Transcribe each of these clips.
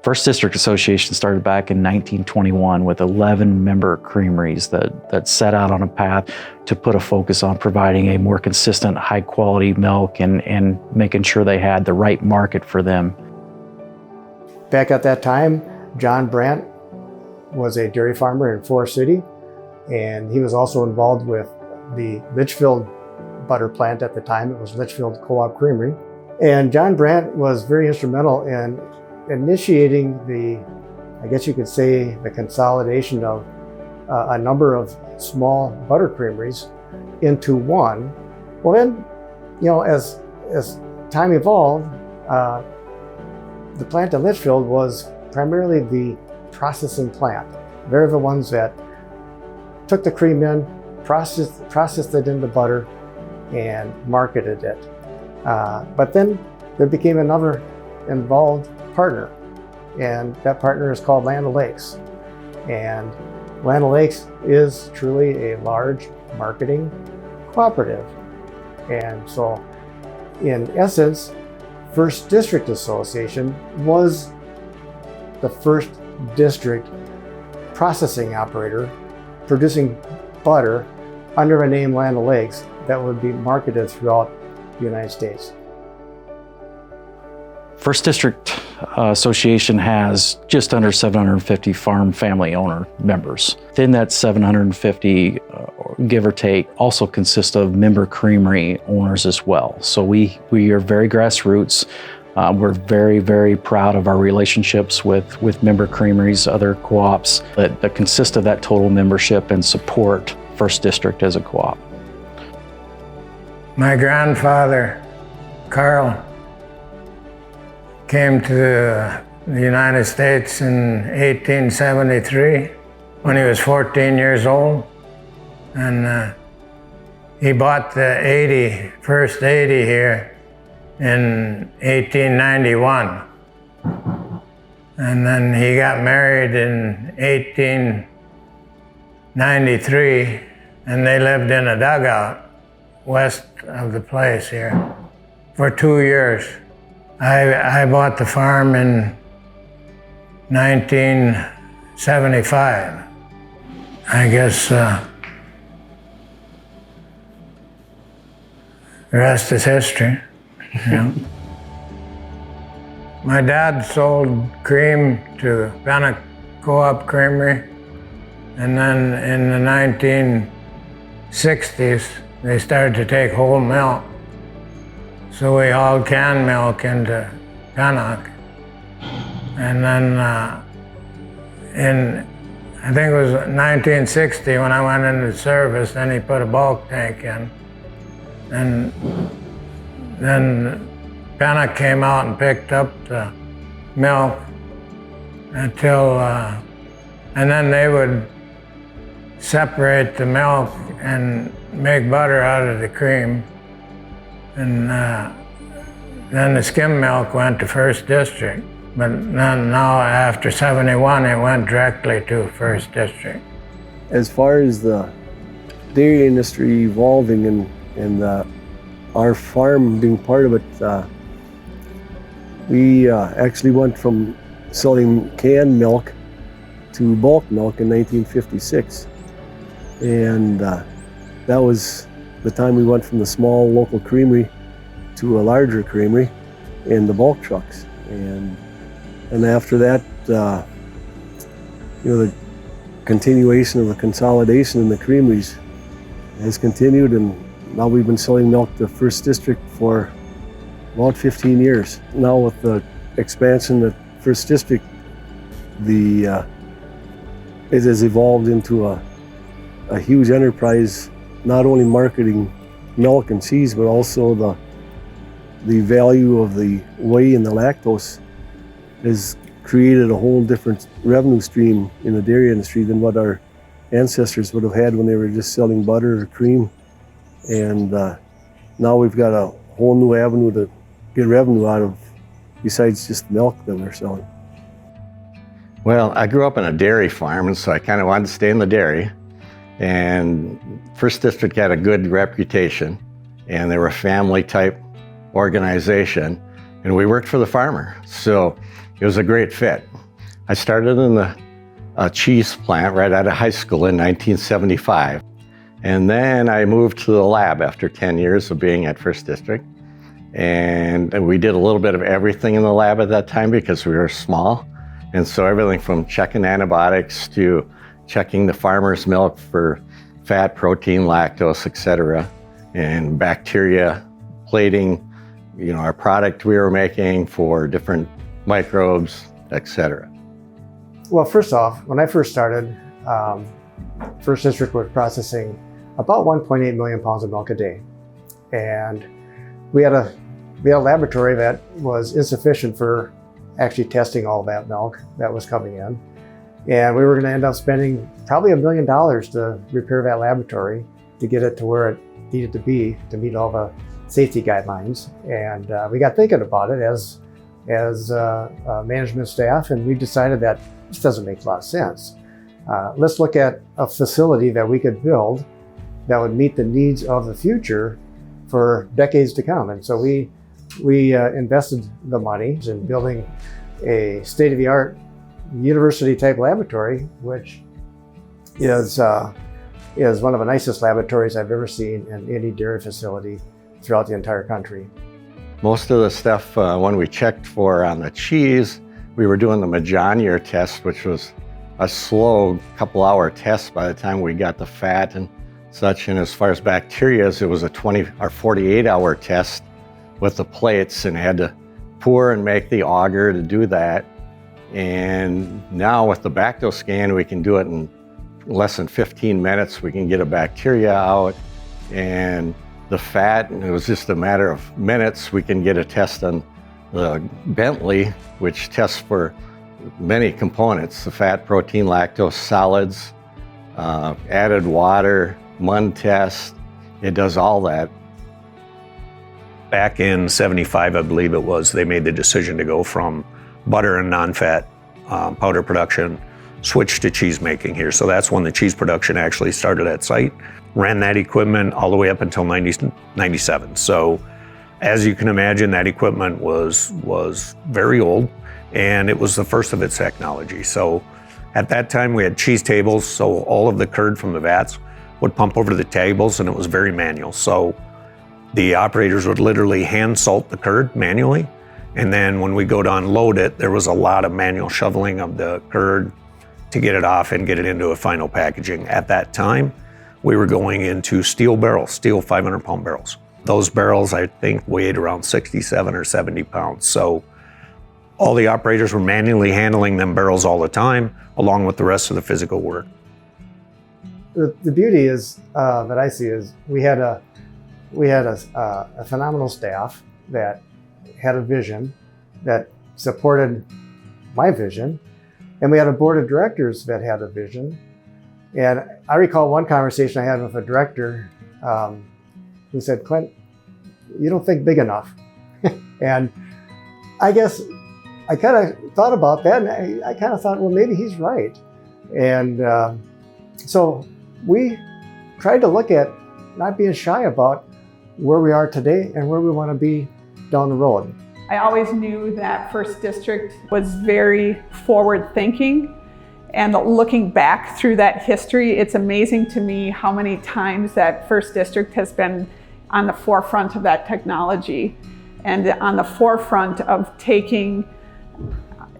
First District Association started back in 1921 with 11 member creameries that set out on a path to put a focus on providing a more consistent, high quality milk and making sure they had the right market for them. Back at that time, John Brandt was a dairy farmer in Forest City, and he was also involved with the Litchfield butter plant at the time. It was Litchfield Co-op Creamery. And John Brandt was very instrumental in initiating I guess you could say, the consolidation of a number of small butter creameries into one. Well then, as time evolved, the plant at Litchfield was primarily the processing plant. They're the ones that took the cream in, processed it into butter, and marketed it. But then there became another involved partner, and that partner is called Land O'Lakes. And Land O'Lakes is truly a large marketing cooperative. And so, in essence, First District Association was the first district processing operator producing butter under the name Land O'Lakes that would be marketed throughout the United States. First District Association has just under 750 farm family owner members. Within that 750, give or take, also consists of member creamery owners as well. So we are very grassroots. We're very, very proud of our relationships with member creameries, other co-ops that consist of that total membership and support First District as a co-op. My grandfather, Carl, came to the United States in 1873 when he was 14 years old. And he bought the first 80 here in 1891. And then he got married in 1893, and they lived in a dugout west of the place here for 2 years. I bought the farm in 1975. I guess the rest is history. My dad sold cream to Bannock Co-op Creamery, and then in the 1960s they started to take whole milk. So we hauled canned milk into Bannock. And then I think it was 1960 when I went into service, then he put a bulk tank in. And then Bannock came out and picked up the milk until, and then they would separate the milk and make butter out of the cream. And then the skim milk went to First District. But then now after 71, it went directly to First District. As far as the dairy industry evolving and our farm being part of it, we actually went from selling canned milk to bulk milk in 1956. And that was the time we went from the small local creamery to a larger creamery and the bulk trucks. And after that, the continuation of the consolidation in the creameries has continued, and now we've been selling milk to First District for about 15 years. Now with the expansion at First District, it has evolved into a huge enterprise, not only marketing milk and cheese, but also the value of the whey and the lactose has created a whole different revenue stream in the dairy industry than what our ancestors would have had when they were just selling butter or cream. And now we've got a whole new avenue to get revenue out of besides just milk that we're selling. Well, I grew up on a dairy farm, and so I kind of wanted to stay in the dairy. And First District had a good reputation, and they were a family type organization, and we worked for the farmer. So it was a great fit. I started in the cheese plant right out of high school in 1975. And then I moved to the lab after 10 years of being at First District. And we did a little bit of everything in the lab at that time because we were small. And so everything from checking antibiotics to checking the farmer's milk for fat, protein, lactose, etc., and bacteria, plating, our product we were making for different microbes, etc. Well, first off, when I first started, First District was processing about 1.8 million pounds of milk a day. And we had a laboratory that was insufficient for actually testing all that milk that was coming in. And we were going to end up spending probably $1 million to repair that laboratory to get it to where it needed to be to meet all the safety guidelines. And we got thinking about it as management staff, and we decided that this doesn't make a lot of sense. Let's look at a facility that we could build that would meet the needs of the future for decades to come. And so we invested the money in building a state-of-the-art university-type laboratory, which is one of the nicest laboratories I've ever seen in any dairy facility throughout the entire country. Most of the stuff when we checked for on the cheese, we were doing the Majonier test, which was a slow couple-hour test by the time we got the fat and such. And as far as bacteria, it was a 20 or 48-hour test with the plates, and had to pour and make the agar to do that. And now with the Bactoscan, we can do it in less than 15 minutes. We can get a bacteria out, and the fat, and it was just a matter of minutes. We can get a test on the Bentley, which tests for many components: the fat, protein, lactose, solids, added water, MUN test. It does all that. Back in '75, I believe it was, they made the decision to go from butter and non-fat powder production, switch to cheese making here. So that's when the cheese production actually started at site. Ran that equipment all the way up until 97. So as you can imagine, that equipment was very old, and it was the first of its technology. So at that time we had cheese tables, so all of the curd from the vats would pump over to the tables, and it was very manual. So the operators would literally hand salt the curd manually, and then when we go to unload it, there was a lot of manual shoveling of the curd to get it off and get it into a final packaging. At that time, we were going into steel barrels, steel 500-pound barrels. Those barrels, I think, weighed around 67 or 70 pounds. So all the operators were manually handling them barrels all the time, along with the rest of the physical work. The beauty is that I see is we had a phenomenal staff that had a vision that supported my vision, and we had a board of directors that had a vision. And I recall one conversation I had with a director who said, "Clint, you don't think big enough." And I guess I kind of thought about that, and I kind of thought, well, maybe he's right. And so we tried to look at not being shy about where we are today and where we want to be down the road. I always knew that First District was very forward-thinking, and looking back through that history, it's amazing to me how many times that First District has been on the forefront of that technology and on the forefront of taking,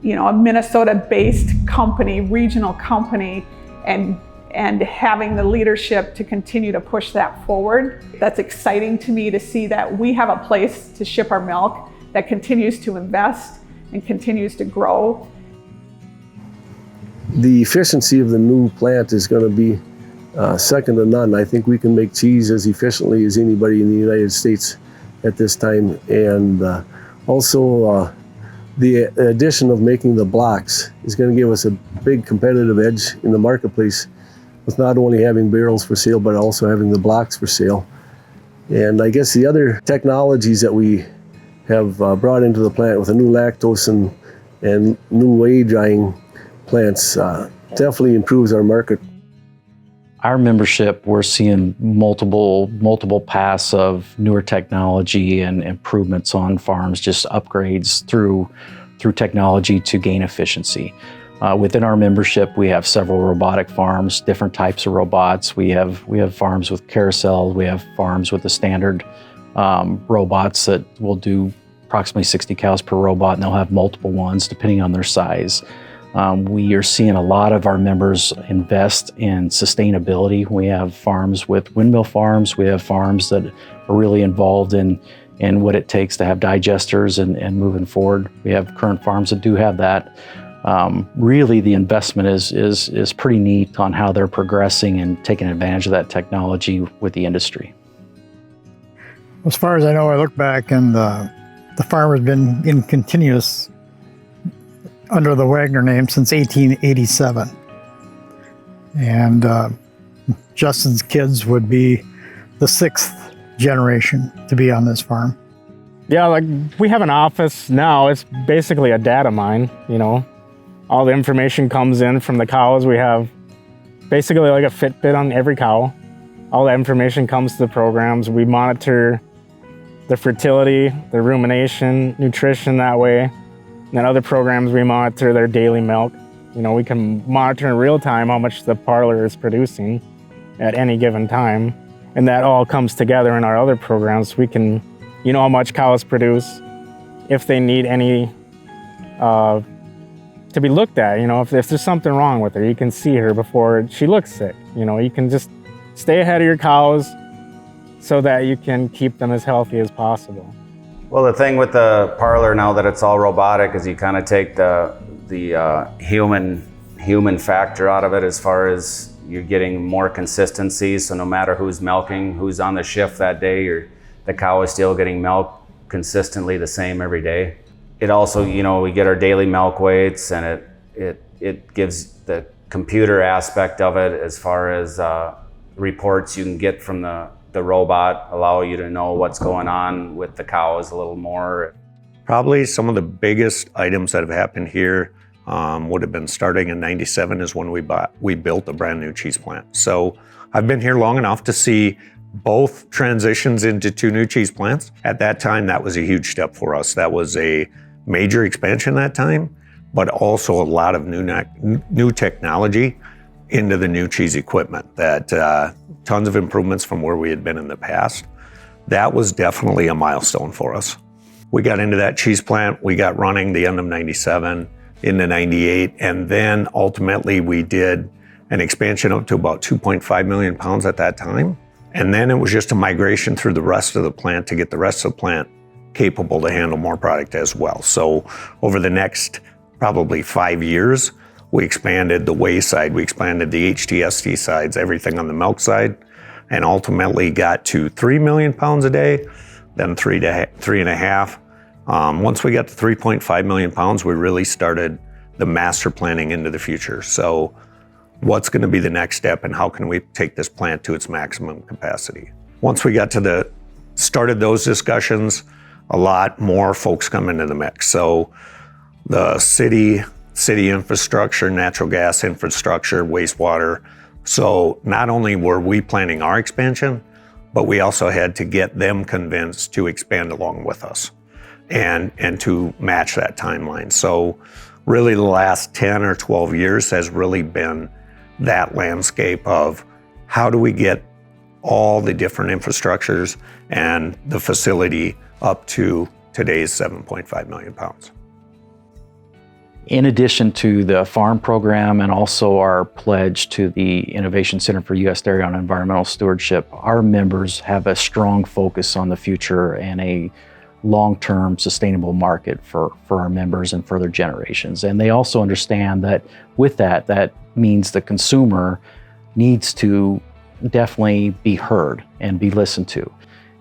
a Minnesota-based company, regional company, and having the leadership to continue to push that forward. That's exciting to me to see that we have a place to ship our milk that continues to invest and continues to grow. The efficiency of the new plant is going to be second to none. I think we can make cheese as efficiently as anybody in the United States at this time. And also the addition of making the blocks is going to give us a big competitive edge in the marketplace, with not only having barrels for sale, but also having the blocks for sale. And I guess the other technologies that we have brought into the plant with the new lactose and new whey drying plants definitely improves our market. Our membership, we're seeing multiple paths of newer technology and improvements on farms, just upgrades through technology to gain efficiency. Within our membership, we have several robotic farms, different types of robots. We have farms with carousel. We have farms with the standard robots that will do approximately 60 cows per robot, and they'll have multiple ones depending on their size. We are seeing a lot of our members invest in sustainability. We have farms with windmill farms. We have farms that are really involved in what it takes to have digesters and moving forward. We have current farms that do have that. Really, the investment is pretty neat on how they're progressing and taking advantage of that technology with the industry. As far as I know, I look back and the farm has been in continuous under the Wagner name since 1887. And Justin's kids would be the 6th generation to be on this farm. Yeah, like we have an office now. It's basically a data mine, you know. All the information comes in from the cows. We have basically like a Fitbit on every cow. All the information comes to the programs. We monitor the fertility, the rumination, nutrition that way. And then other programs, we monitor their daily milk. You know, we can monitor in real time how much the parlor is producing at any given time. And that all comes together in our other programs. We can, you know, how much cows produce, if they need any to be looked at. You know, if there's something wrong with her, you can see her before she looks sick. You know, you can just stay ahead of your cows so that you can keep them as healthy as possible. Well, the thing with the parlor now that it's all robotic is you kind of take the human factor out of it, as far as you're getting more consistency. So no matter who's milking, who's on the shift that day, the cow is still getting milk consistently the same every day. It also, you know, we get our daily milk weights, and it gives the computer aspect of it, as far as reports you can get from the robot, allow you to know what's going on with the cows a little more. Probably some of the biggest items that have happened here would have been starting in '97 is when we built a brand new cheese plant. So I've been here long enough to see both transitions into 2 new cheese plants. At that time, that was a huge step for us. That was a major expansion that time, but also a lot of new technology into the new cheese equipment. That tons of improvements from where we had been in the past. That was definitely a milestone for us. We got into that cheese plant, we got running the end of '97 into '98, and then ultimately we did an expansion up to about 2.5 million pounds at that time. And then it was just a migration through the rest of the plant to get the rest of the plant capable to handle more product as well. So over the next probably 5 years, we expanded the whey side, we expanded the HTST sides, everything on the milk side, and ultimately got to 3 million pounds a day, then 3.5. Once we got to 3.5 million pounds, we really started the master planning into the future. So what's going to be the next step, and how can we take this plant to its maximum capacity? Once we got to started those discussions, a lot more folks come into the mix. So the city infrastructure, natural gas infrastructure, wastewater. So not only were we planning our expansion, but we also had to get them convinced to expand along with us and to match that timeline. So really the last 10 or 12 years has really been that landscape of how do we get all the different infrastructures and the facility up to today's 7.5 million pounds. In addition to the farm program and also our pledge to the Innovation Center for U.S. Dairy on Environmental Stewardship, our members have a strong focus on the future and a long-term sustainable market for our members and further generations. And they also understand that with that means the consumer needs to definitely be heard and be listened to.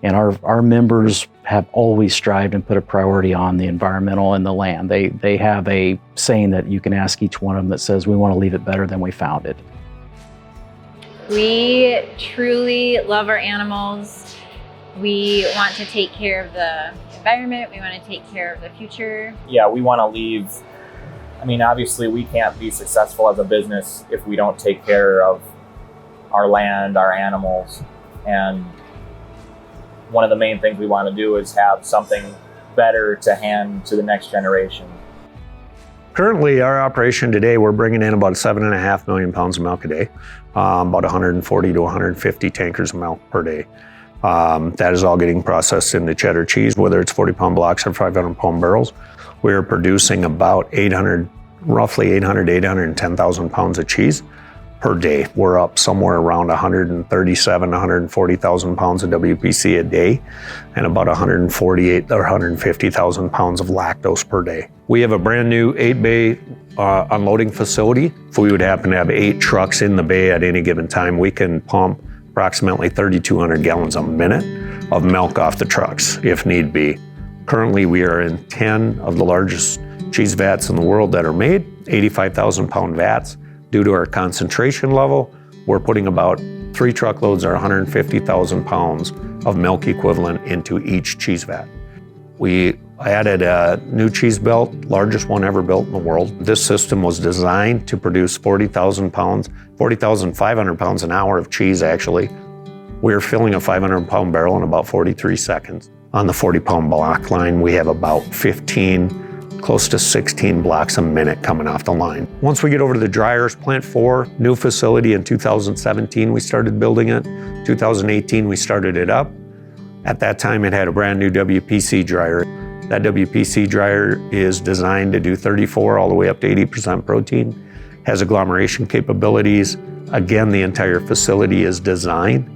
And our members have always strived and put a priority on the environmental and the land. They have a saying that you can ask each one of them that says, we want to leave it better than we found it. We truly love our animals. We want to take care of the environment. We want to take care of the future. Yeah, we want to leave. I mean, obviously we can't be successful as a business if we don't take care of our land, our animals, and one of the main things we want to do is have something better to hand to the next generation. Currently, our operation today, we're bringing in about 7.5 million pounds of milk a day, about 140 to 150 tankers of milk per day. That is all getting processed into cheddar cheese, whether it's 40-pound blocks or 500-pound barrels. We're producing about roughly 810,000 pounds of cheese per day. We're up somewhere around 137, 140,000 pounds of WPC a day and about 148 or 150,000 pounds of lactose per day. We have a brand new 8-bay unloading facility. If we would happen to have 8 trucks in the bay at any given time, we can pump approximately 3,200 gallons a minute of milk off the trucks if need be. Currently, we are in 10 of the largest cheese vats in the world that are made, 85,000 pound vats. Due to our concentration level, we're putting about 3 truckloads or 150,000 pounds of milk equivalent into each cheese vat. We added a new cheese belt, largest one ever built in the world. This system was designed to produce 40,500 pounds an hour of cheese actually. We're filling a 500-pound barrel in about 43 seconds. On the 40-pound block line, we have about 15, close to 16 blocks a minute coming off the line. Once we get over to the dryers, Plant 4, new facility in 2017, we started building it. 2018, we started it up. At that time, it had a brand new WPC dryer. That WPC dryer is designed to do 34 all the way up to 80% protein, has agglomeration capabilities. Again, the entire facility is designed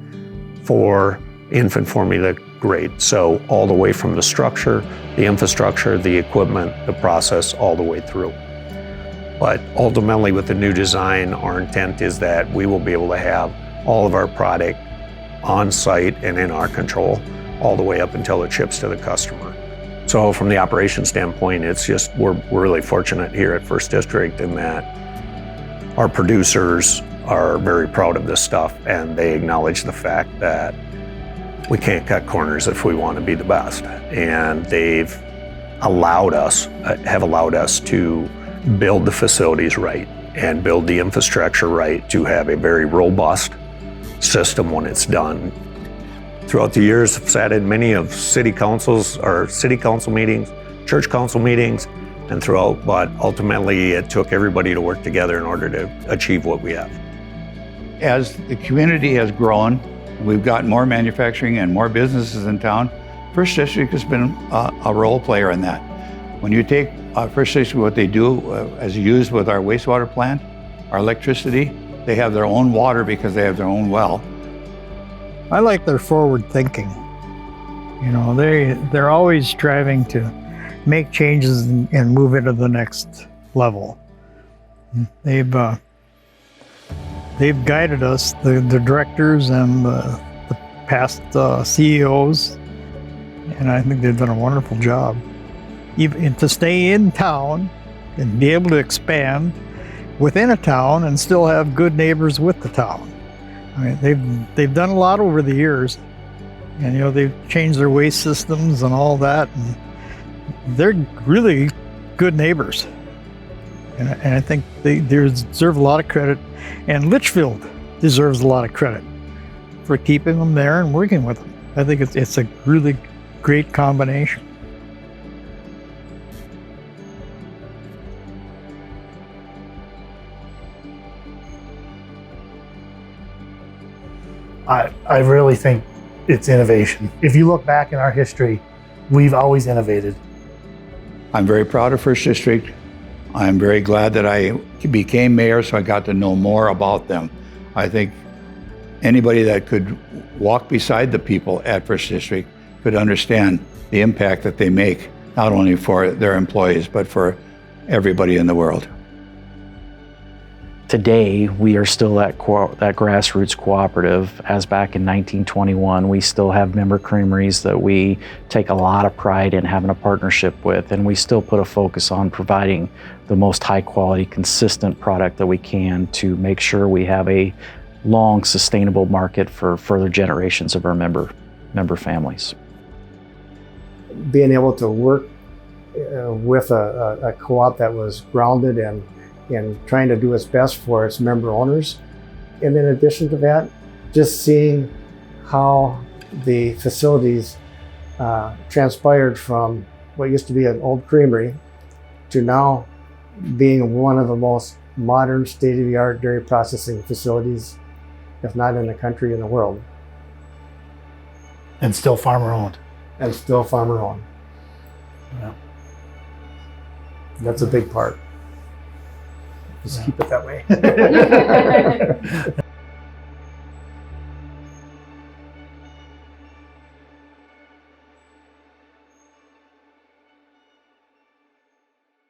for infant formula grade. So all the way from the structure, the infrastructure, the equipment, the process, all the way through. But ultimately with the new design, our intent is that we will be able to have all of our product on site and in our control all the way up until it ships to the customer. So from the operation standpoint, it's just, we're really fortunate here at First District in that our producers are very proud of this stuff and they acknowledge the fact that we can't cut corners if we want to be the best. And they've allowed us to build the facilities right and build the infrastructure right to have a very robust system when it's done. Throughout the years, I've sat in many of city council meetings, church council meetings, and throughout, but ultimately it took everybody to work together in order to achieve what we have. As the community has grown, we've got more manufacturing and more businesses in town. First District has been a role player in that. When you take First District, what they do as used with our wastewater plant, our electricity, they have their own water because they have their own well. I like their forward thinking. You know, they're always striving to make changes and move into the next level. They've guided us, the directors and the past CEOs, and I think they've done a wonderful job. Even to stay in town and be able to expand within a town and still have good neighbors with the town. I mean, they've done a lot over the years, and you know, they've changed their waste systems and all that, and they're really good neighbors. And I think they deserve a lot of credit, and Litchfield deserves a lot of credit for keeping them there and working with them. I think it's a really great combination. I really think it's innovation. If you look back in our history, we've always innovated. I'm very proud of First District. I'm very glad that I became mayor, so I got to know more about them. I think anybody that could walk beside the people at First District could understand the impact that they make, not only for their employees, but for everybody in the world. Today, we are still that grassroots cooperative. As back in 1921, we still have member creameries that we take a lot of pride in having a partnership with, and we still put a focus on providing the most high quality, consistent product that we can to make sure we have a long, sustainable market for further generations of our member families. Being able to work with a co-op that was grounded and trying to do its best for its member owners. And in addition to that, just seeing how the facilities transpired from what used to be an old creamery to now being one of the most modern, state-of-the-art dairy processing facilities, if not in the country, in the world. And still farmer owned. And still farmer owned. Yeah. That's a big part. Just keep it that way.